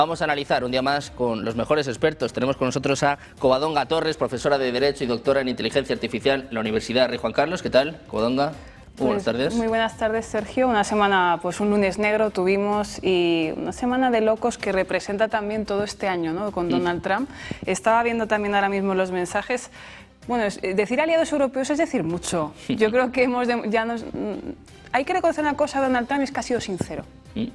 Vamos a analizar un día más con los mejores expertos. Tenemos con nosotros a Covadonga Torres, profesora de Derecho y doctora en Inteligencia Artificial en la Universidad Rey Juan Carlos. ¿Qué tal, Covadonga? Muy buenas tardes. Muy buenas tardes, Sergio. Una semana, pues un lunes negro tuvimos y una semana de locos que representa también todo este año, ¿no? Con Donald Trump. Estaba viendo también ahora mismo los mensajes. Bueno, decir aliados europeos es decir mucho. Yo creo que hay que reconocer una cosa, Donald Trump es que ha sido sincero.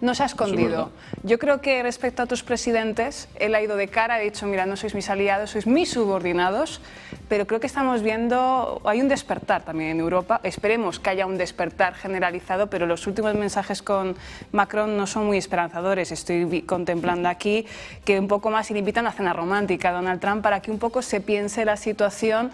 No se ha escondido. Yo creo que respecto a otros presidentes, él ha ido de cara, ha dicho, mira, no sois mis aliados, sois mis subordinados, pero creo que estamos viendo, hay un despertar también en Europa. Esperemos que haya un despertar generalizado, pero los últimos mensajes con Macron no son muy esperanzadores. Estoy contemplando aquí que un poco más le invitan a cena romántica a Donald Trump para que un poco se piense la situación.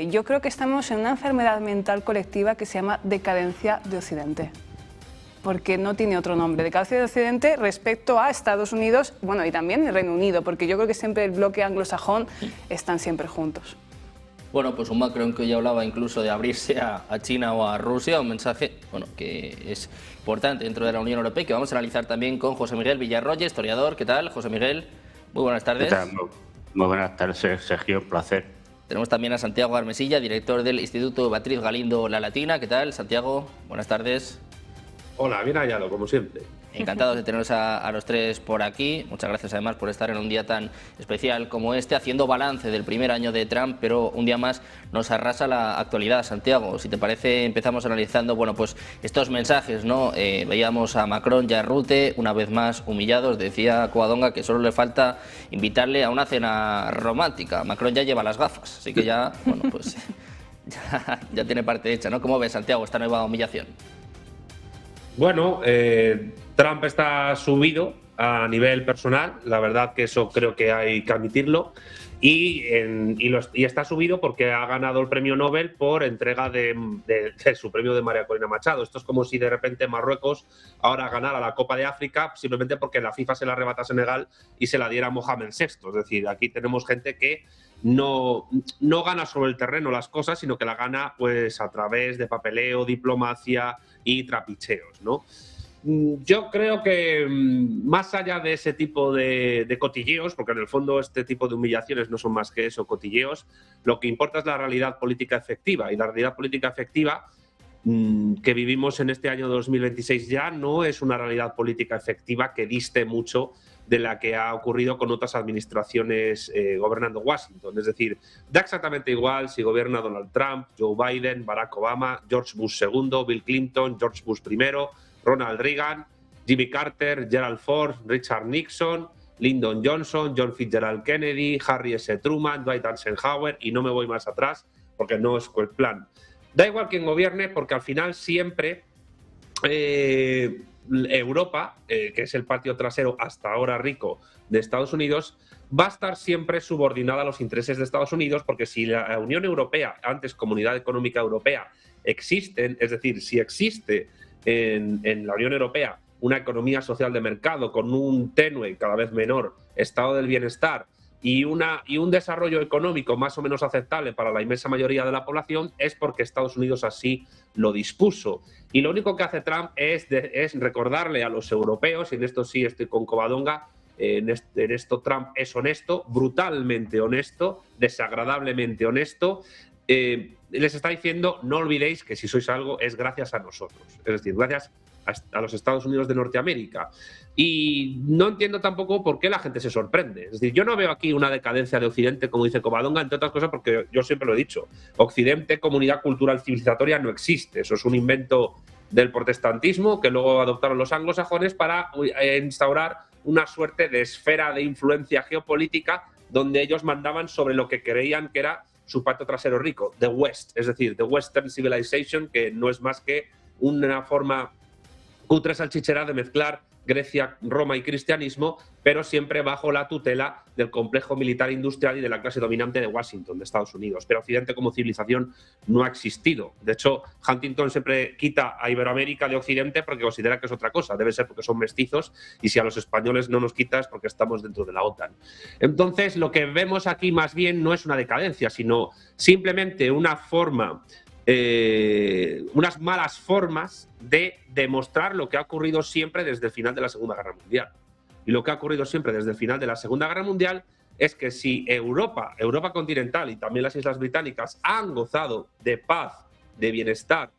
Yo creo que estamos en una enfermedad mental colectiva que se llama decadencia de Occidente, porque no tiene otro nombre, decadencia de Occidente respecto a Estados Unidos, bueno, y también el Reino Unido, porque yo creo que siempre el bloque anglosajón están siempre juntos. Bueno, pues un Macron que hoy hablaba incluso de abrirse a China o a Rusia, un mensaje que es importante dentro de la Unión Europea y que vamos a analizar también con José Miguel Villarroya, historiador. ¿Qué tal, José Miguel? Muy buenas tardes. ¿Qué tal? Muy buenas tardes, Sergio, un placer. Tenemos también a Santiago Armesilla, director del Instituto Beatriz Galindo La Latina. ¿Qué tal, Santiago? Buenas tardes. Hola, bien hallado, como siempre. Encantados de teneros a los tres por aquí. Muchas gracias además por estar en un día tan especial como este, haciendo balance del primer año de Trump, pero un día más nos arrasa la actualidad. Santiago, si te parece, empezamos analizando pues estos mensajes, ¿no? Veíamos a Macron y a Rutte una vez más humillados. Decía Covadonga que solo le falta invitarle a una cena romántica. Macron ya lleva las gafas, así que ya, pues ya tiene parte hecha, ¿no? ¿Cómo ves, Santiago, esta nueva humillación? Bueno, Trump está subido a nivel personal, la verdad que eso creo que hay que admitirlo, y está subido porque ha ganado el premio Nobel por entrega de su premio de María Corina Machado. Esto es como si de repente Marruecos ahora ganara la Copa de África simplemente porque la FIFA se la arrebata a Senegal y se la diera a Mohamed VI. Es decir, aquí tenemos gente que no gana sobre el terreno las cosas, sino que la gana pues a través de papeleo, diplomacia y trapicheos, ¿no? Yo creo que más allá de ese tipo de cotilleos, porque en el fondo este tipo de humillaciones no son más que eso, cotilleos, lo que importa es la realidad política efectiva. Y la realidad política efectiva que vivimos en este año 2026 ya no es una realidad política efectiva que diste mucho de la que ha ocurrido con otras administraciones gobernando Washington. Es decir, da exactamente igual si gobierna Donald Trump, Joe Biden, Barack Obama, George Bush II, Bill Clinton, George Bush I, Ronald Reagan, Jimmy Carter, Gerald Ford, Richard Nixon, Lyndon Johnson, John Fitzgerald Kennedy, Harry S. Truman, Dwight Eisenhower, y no me voy más atrás porque no es el plan. Da igual quién gobierne porque al final siempre Europa, que es el patio trasero hasta ahora rico de Estados Unidos, va a estar siempre subordinada a los intereses de Estados Unidos, porque si la Unión Europea, antes Comunidad Económica Europea, existen, es decir, si existe en la Unión Europea una economía social de mercado con un tenue, cada vez menor, estado del bienestar y un desarrollo económico más o menos aceptable para la inmensa mayoría de la población, es porque Estados Unidos así lo dispuso. Y lo único que hace Trump es recordarle a los europeos, y en esto sí estoy con Covadonga, en esto Trump es honesto, brutalmente honesto, desagradablemente honesto. Les está diciendo, no olvidéis que si sois algo es gracias a nosotros, es decir, gracias a los Estados Unidos de Norteamérica. Y no entiendo tampoco por qué la gente se sorprende. Es decir, yo no veo aquí una decadencia de Occidente, como dice Covadonga, entre otras cosas porque yo siempre lo he dicho, Occidente, comunidad cultural civilizatoria, no existe. Eso es un invento del protestantismo que luego adoptaron los anglosajones para instaurar una suerte de esfera de influencia geopolítica donde ellos mandaban sobre lo que creían que era su patio trasero rico, the West, es decir, the Western Civilization, que no es más que una forma cutre salchichera de mezclar Grecia, Roma y cristianismo, pero siempre bajo la tutela del complejo militar industrial y de la clase dominante de Washington, de Estados Unidos. Pero Occidente como civilización no ha existido. De hecho, Huntington siempre quita a Iberoamérica de Occidente porque considera que es otra cosa. Debe ser porque son mestizos, y si a los españoles no nos quitas porque estamos dentro de la OTAN. Entonces, lo que vemos aquí más bien no es una decadencia, sino simplemente una forma, unas malas formas de demostrar lo que ha ocurrido siempre desde el final de la Segunda Guerra Mundial. y lo que ha ocurrido siempre desde el final de la Segunda Guerra Mundial es que si Europa continental y también las Islas Británicas han gozado de paz, de bienestar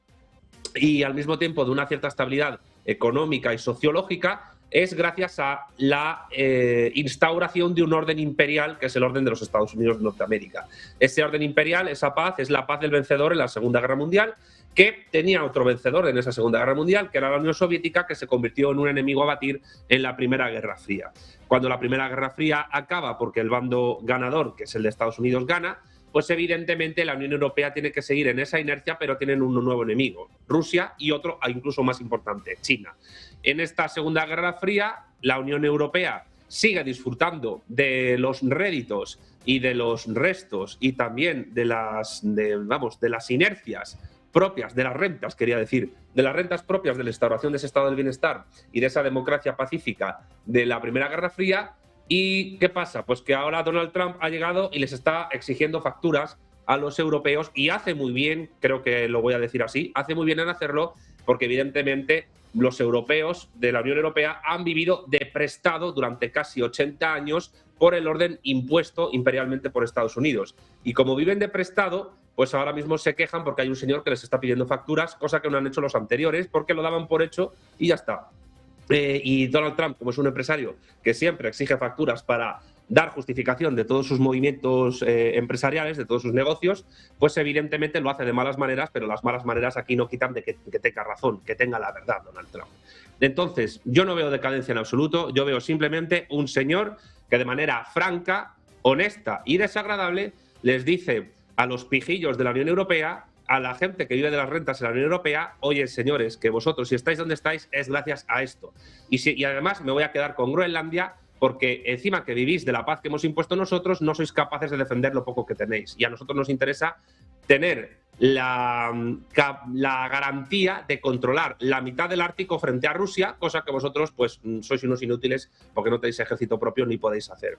y al mismo tiempo de una cierta estabilidad económica y sociológica, es gracias a la instauración de un orden imperial que es el orden de los Estados Unidos de Norteamérica. Ese orden imperial, esa paz, es la paz del vencedor en la Segunda Guerra Mundial, que tenía otro vencedor en esa Segunda Guerra Mundial, que era la Unión Soviética, que se convirtió en un enemigo a batir en la Primera Guerra Fría. Cuando la Primera Guerra Fría acaba porque el bando ganador, que es el de Estados Unidos, gana, pues evidentemente la Unión Europea tiene que seguir en esa inercia, pero tienen un nuevo enemigo, Rusia, y otro incluso más importante, China. En esta Segunda Guerra Fría, la Unión Europea sigue disfrutando de los réditos y de los restos y también de las inercias propias, de las rentas, quería decir, de las rentas propias de la instauración de ese estado del bienestar y de esa democracia pacífica de la Primera Guerra Fría. ¿Y qué pasa? Pues que ahora Donald Trump ha llegado y les está exigiendo facturas a los europeos, y hace muy bien, creo que lo voy a decir así, hace muy bien en hacerlo, porque evidentemente los europeos de la Unión Europea han vivido de prestado durante casi 80 años por el orden impuesto imperialmente por Estados Unidos. Y como viven de prestado, pues ahora mismo se quejan porque hay un señor que les está pidiendo facturas, cosa que no han hecho los anteriores, porque lo daban por hecho y ya está. Y Donald Trump, como es un empresario que siempre exige facturas para dar justificación de todos sus movimientos empresariales, de todos sus negocios, pues evidentemente lo hace de malas maneras, pero las malas maneras aquí no quitan de que tenga razón, que tenga la verdad Donald Trump. Entonces, yo no veo decadencia en absoluto, yo veo simplemente un señor que de manera franca, honesta y desagradable les dice a los pijillos de la Unión Europea, a la gente que vive de las rentas en la Unión Europea: oye, señores, que vosotros si estáis donde estáis es gracias a esto. Y además me voy a quedar con Groenlandia, porque encima que vivís de la paz que hemos impuesto nosotros, no sois capaces de defender lo poco que tenéis. Y a nosotros nos interesa tener la garantía de controlar la mitad del Ártico frente a Rusia, cosa que vosotros pues sois unos inútiles porque no tenéis ejército propio ni podéis hacer.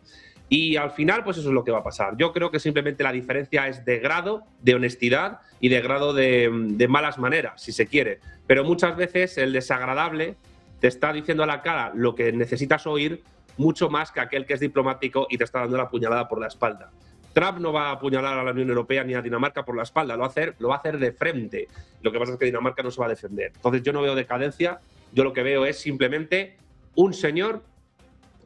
Y al final pues eso es lo que va a pasar. Yo creo que simplemente la diferencia es de grado de honestidad y de grado de malas maneras, si se quiere. Pero muchas veces el desagradable te está diciendo a la cara lo que necesitas oír mucho más que aquel que es diplomático y te está dando la puñalada por la espalda. Trump no va a apuñalar a la Unión Europea ni a Dinamarca por la espalda, lo va a hacer de frente. Lo que pasa es que Dinamarca no se va a defender. Entonces yo no veo decadencia, yo lo que veo es simplemente un señor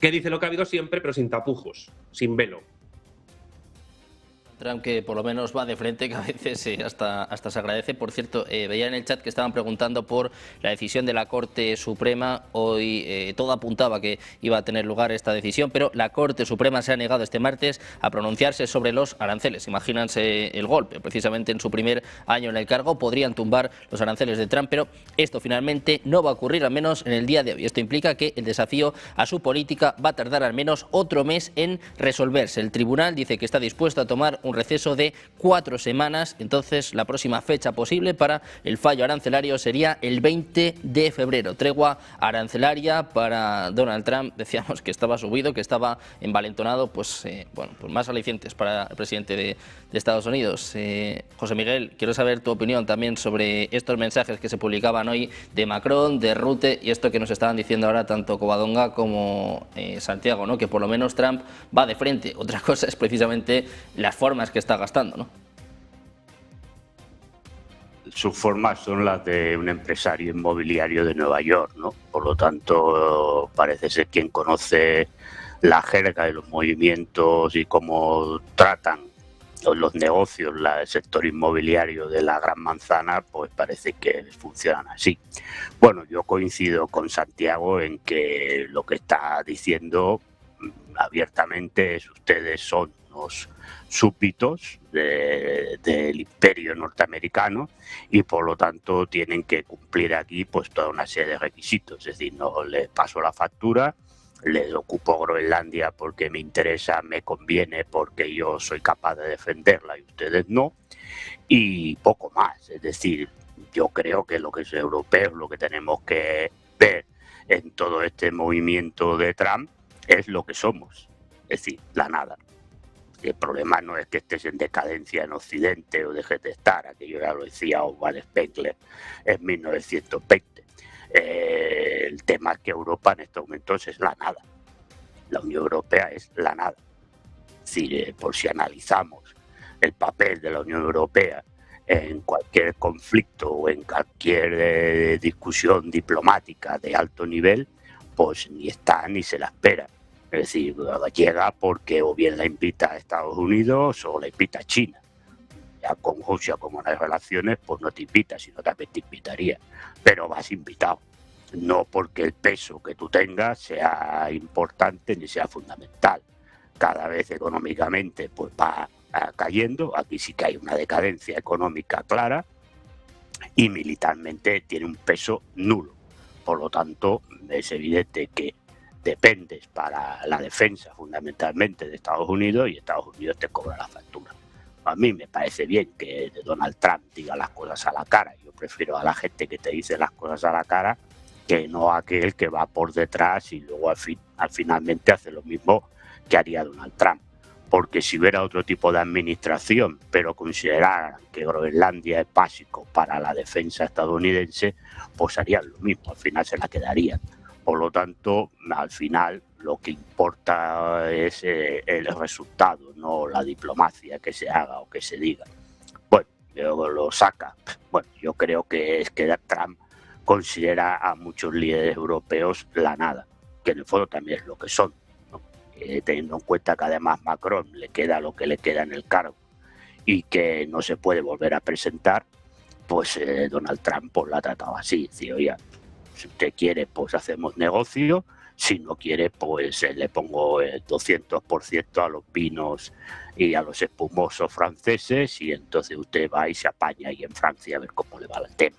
que dice lo que ha habido siempre, pero sin tapujos, sin velo. Trump que por lo menos va de frente, que a veces hasta se agradece. Por cierto, veía en el chat que estaban preguntando por la decisión de la Corte Suprema. Hoy todo apuntaba que iba a tener lugar esta decisión, pero la Corte Suprema se ha negado este martes a pronunciarse sobre los aranceles. Imagínense el golpe. Precisamente en su primer año en el cargo podrían tumbar los aranceles de Trump, pero esto finalmente no va a ocurrir, al menos en el día de hoy. Esto implica que el desafío a su política va a tardar al menos otro mes en resolverse. El tribunal dice que está dispuesto a tomar un receso de 4 semanas, entonces la próxima fecha posible para el fallo arancelario sería el 20 de febrero. Tregua arancelaria para Donald Trump. Decíamos que estaba subido, que estaba envalentonado, pues más alicientes para el presidente de Estados Unidos. José Miguel, quiero saber tu opinión también sobre estos mensajes que se publicaban hoy de Macron, de Rutte y esto que nos estaban diciendo ahora tanto Covadonga como Santiago, ¿no? Que por lo menos Trump va de frente. Otra cosa es precisamente las formas que está gastando, ¿no? Sus formas son las de un empresario inmobiliario de Nueva York, ¿no? Por lo tanto, parece ser quien conoce la jerga de los movimientos y cómo tratan los negocios, el sector inmobiliario de la Gran Manzana, pues parece que funcionan así. Bueno, yo coincido con Santiago en que lo que está diciendo abiertamente es: ustedes son los súbditos del imperio norteamericano y por lo tanto tienen que cumplir aquí pues toda una serie de requisitos. Es decir, no les paso la factura, les ocupo Groenlandia porque me interesa, me conviene, porque yo soy capaz de defenderla y ustedes no, y poco más. Es decir, yo creo que lo que es europeo, lo que tenemos que ver en todo este movimiento de Trump es lo que somos, es decir, la nada. El problema no es que estés en decadencia en Occidente o dejes de estar, aquello ya lo decía Oswald Spengler en 1920. El tema es que Europa en estos momentos es la nada. La Unión Europea es la nada. Es decir, por si analizamos el papel de la Unión Europea en cualquier conflicto o en cualquier discusión diplomática de alto nivel, pues ni está ni se la espera. Es decir, llega porque o bien la invita a Estados Unidos o la invita a China. Ya con Rusia, como no hay relaciones, pues no te invita, sino también te invitaría. Pero vas invitado. No porque el peso que tú tengas sea importante ni sea fundamental. Cada vez económicamente pues va cayendo. Aquí sí que hay una decadencia económica clara y militarmente tiene un peso nulo. Por lo tanto, es evidente que dependes para la defensa fundamentalmente de Estados Unidos y Estados Unidos te cobra la factura. A mí me parece bien que Donald Trump diga las cosas a la cara. Yo prefiero a la gente que te dice las cosas a la cara que no aquel que va por detrás y luego finalmente hace lo mismo que haría Donald Trump. Porque si hubiera otro tipo de administración, pero consideraran que Groenlandia es básico para la defensa estadounidense, pues harían lo mismo, al final se la quedarían. Por lo tanto, al final lo que importa es el resultado, no la diplomacia que se haga o que se diga. Bueno, luego lo saca. Bueno, yo creo que es que Trump considera a muchos líderes europeos la nada, que en el fondo también es lo que son, ¿no? Teniendo en cuenta que además Macron le queda lo que le queda en el cargo y que no se puede volver a presentar, pues Donald Trump pues, la ha tratado así, dice, oye, si usted quiere, pues hacemos negocio, si no quiere, pues le pongo el 200% a los vinos y a los espumosos franceses y entonces usted va y se apaña ahí en Francia a ver cómo le va el tema.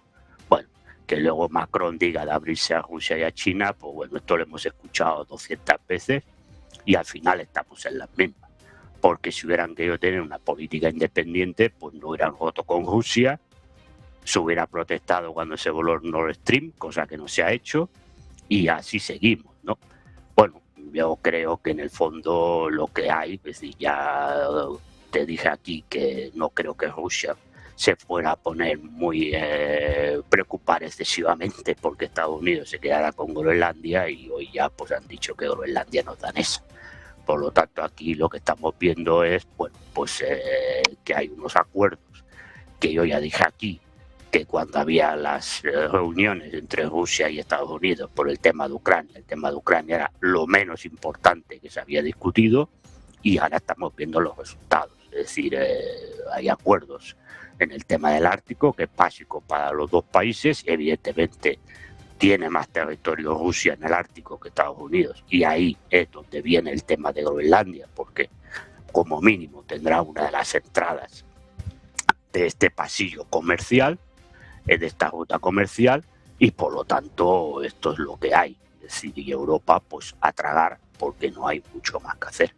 Bueno, que luego Macron diga de abrirse a Rusia y a China, pues bueno, esto lo hemos escuchado 200 veces y al final estamos en las mismas. Porque si hubieran querido tener una política independiente, pues no hubieran roto con Rusia, se hubiera protestado cuando se voló el Nord Stream, cosa que no se ha hecho, y así seguimos, ¿no? Bueno, yo creo que en el fondo lo que hay, es decir, ya te dije aquí que no creo que Rusia se fuera a poner muy preocupar excesivamente porque Estados Unidos se quedara con Groenlandia y hoy ya pues han dicho que Groenlandia no es danesa. Por lo tanto, aquí lo que estamos viendo es, bueno, pues que hay unos acuerdos que yo ya dije aquí, que cuando había las reuniones entre Rusia y Estados Unidos por el tema de Ucrania era lo menos importante que se había discutido y ahora estamos viendo los resultados. Es decir, hay acuerdos en el tema del Ártico, que es básico para los dos países. Evidentemente tiene más territorio Rusia en el Ártico que Estados Unidos y ahí es donde viene el tema de Groenlandia, porque como mínimo tendrá una de las entradas de este pasillo comercial, de esta ruta comercial, y por lo tanto esto es lo que hay. Es decir, y Europa pues a tragar porque no hay mucho más que hacer.